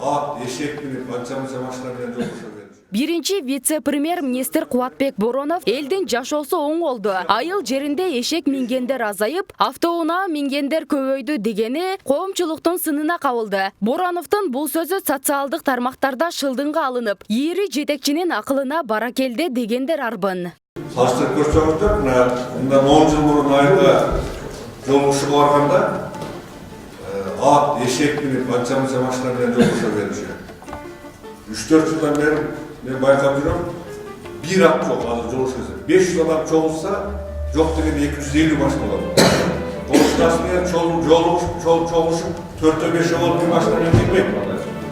Ат, эшек менен канча машина менен жолугуша берди. Биринчи вице-премьер-министр Кубатбек Боронов элдин жашоосу оң болду. Айыл жеринде эшек мингендер азайып, автоунаа мингендер көбөйдү дегени коомчулуктун сынына кабылды. Бороновдун бул сөзү социалдык тармактарда шылдыңга алынып, ийри жетекчинин акылына бара келди дегендер арбын. Салыштырып көрсөңүздөр, мындан 10 жыл мурун айылга жолугушууга барганда ат, эшек менен канча машина менен жолугуша беришет. 3-4 жылдан бери мен байкап жүрөм, бир ат жок азыр жолугушса. 500 адам чогулса, жок деген 250 машина болот. Жолугушасы менен чогулушуп 4-5 болуп машина менен келбейт.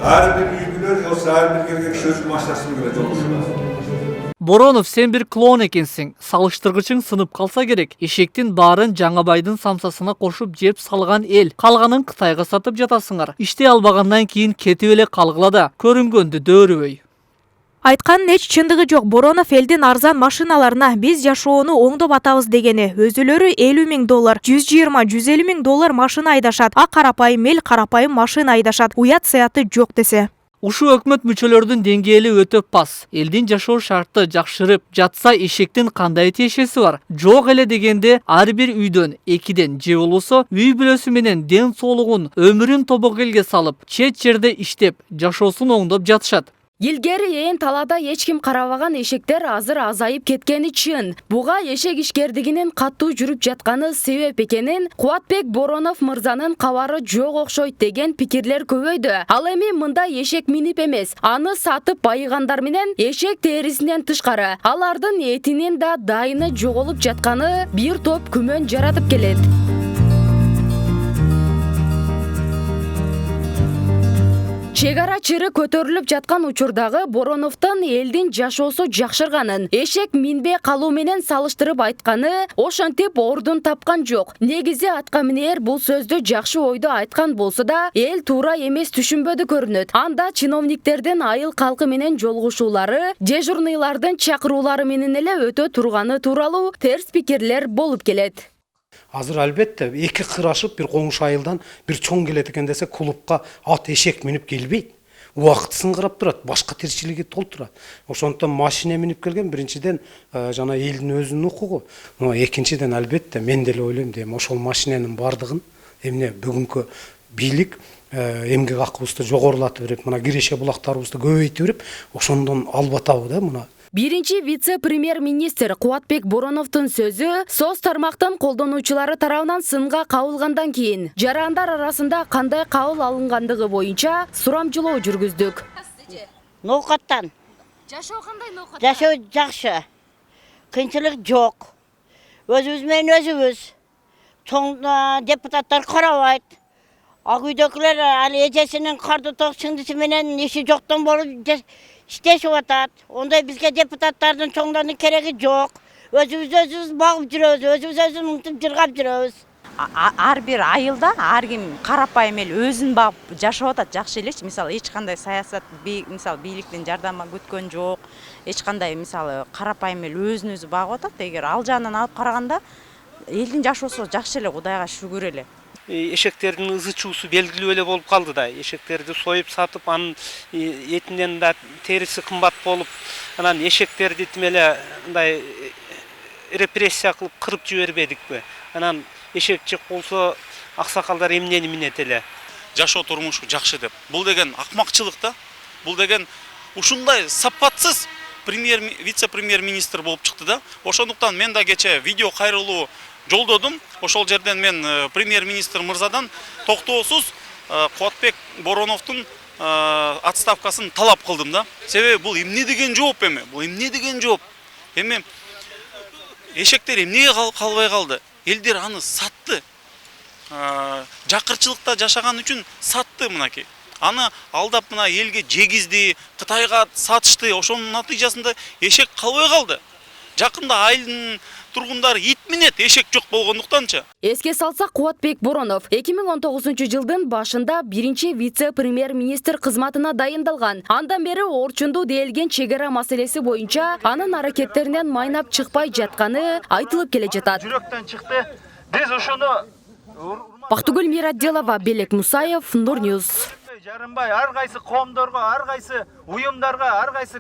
Ар бир үй-бүлө жолса ар бир келген киши өзүнүн машинасы менен жолугушат. Боронов, сен bir клоун экенсиң. Салыштыргычың сынып калса керек. Эшектин баарын Жаңабайдын самсасына кошуп жеп салган эл. Калганын Кытайга сатып жатасыңар. Иштей албагандан кийин кетип эле калгыла да, көрүнгөндү дөөрүбөй. Айтканын эч чындыгы жок. Боронов элдин арзан машиналарына биз жашоону оңдоп атабыз дегени. Өзүлөрү $50,000, $120-150,000 машина айдашат. А карапайым эл карапайым машина айдашат. Уят сыяты жок десе. Ушу өкмөт мүчөлөрдүн деңгээли өтө пас. Элдин жашоо шарты жакшырып жатса эшектин кандай тиешеси бар? Жок эле дегенде ар бир үйдөн 2ден же болбосо үй бүлөсү менен ден соолугун, өмүрүн тобокелге салып, чет жерде иштеп, жашоосун оңдоп жатышат. Илгери ээн талаада эч ким карабаган эшектер азыр азайып кеткени чын. Буга эшек ишкердигинин каттуу жүрүп жатканы себеп экенин Кубатбек Боронов мырзанын кабары жок окшойт деген пикирлер көбөйдү. Ал эми мында эшек минип эмес, аны сатып байыгандар менен эшек терисинен тышкары алардын этинин да дайыны жоголуп жатканы бир топ күмөн жаратып келет. Чек ара чыры көтөрүлүп жаткан учурдагы Бороновдун элдин жашоосу жакшырганын, эшек минбей калуу менен салыштырып айтканы ошентип ордун тапкан жок. Негизи аткаминер бул сөздү жакшы ойдо айткан болсо да, эл туура эмес түшүнбөдү көрүнөт. Анда чиновниктердин айыл калкы менен жолугушуулары, дежурныйлардын чакыруулары менен эле өтө турганы тууралуу терс пикирлер болуп келет. Азыр албетте эки кыр ашып бир коңшу айылдан бир чоң келет экен десе клубка ат эшек минип келбейт. Убактысын карап турат, башка тирчилиги толтурат. Ошондон машина минип келген биринчиден жана элдин өзүнүн укугу. Экинчиден албетте мен деле ойлойм дейм, ошол машинанын бардыгын эмне бүгүнкү бийлик эмгек акыбызды жогорулатып берип, мына киреше булактарыбызды көбөйтүп берип, ошондон албатабы да мына. Биринчи вице-премьер-министр Кубатбек Бороновдун сөзү соц тармактын колдонуучулары тарабынан сынга кабылгандан кийин жарандар арасында кандай кабыл алынгандыгы боюнча сурамжылоо жүргүздүк. Ноокаттан. Жашоо кандай ноокат? Жашоо жакшы. Кыйынчылык жок. Өзүбүз менен өзүбүз. Чоң депутаттар карабайт. Ак үйдөгүлөр али эжесинин карды ток чыңдышы менен иши жоктон болуп иштешип атат. Ондай бизге депутаттардын чоңдордун кереги жок. Өзүбүз багып жүрөбүз, өзүбүз мынтип жыргап жүрөбүз. Ар бир айылда ар ким карапайым эл өзүн багып жашап атат, жакшы элечи. Мисалы эч кандай саясат, мисалы бийликтен жардам күткөн жок. Эч кандай мисалы карапайым эл өзүн өзү багып атат. Эгер ал жагынан алып караганда элдин жашоосу жакшы эле, Кудайга шүгүр эле. Эшектердин ызы чуусу белгилүү эле болуп калды да. Эшектерди союп сатып, анын этинен да териси кымбат болуп, анан эшектерди тим эле мындай репрессия кылып кырып жибербедикпи? Анан эшек жек болсо аксакалдар эмнени минет эле? Жашоо турмушу жакшы деп. Бул деген акмакчылык да. Бул деген ушундай сапатсыз вице-премьер-министр болуп чыкты да. Ошондуктан мен да кече видео кайрылуу жолдодум. Ошол жерден мен премьер-министр мырзадан токтоосуз Кубатбек Бороновдун отставкасын талап кылдым да. Себеби бул эмне деген жооп эми? Бул эмне деген жооп? Эми эшектер эмнеге калбай калды? Элдер аны сатты. Жакырчылыкта жашаган үчүн сатты мынакей. Аны алдап мына элге жегизди, Кытайга сатышты. Ошонун натыйжасында эшек калбай калды. Жакында айылдын тургундары ит минет, эшек жок болгондуктанчы. Эске салсак, Кубатбек Боронов 2019-жылдын башында биринчи вице-премьер-министр кызматына дайындалган. Андан бери орчунду делген чек ара маселеси боюнча анын аракеттеринен майнап чыкпай жатканы айтылып келе жатат. Жүрөктөн чыкты. Биз ошону Бактыгүл Мирадилова, Белек Мусаев, Нур Ньюс. жарынбай ар кайсы коомдорго, ар кайсы уюмдарга, ар кайсы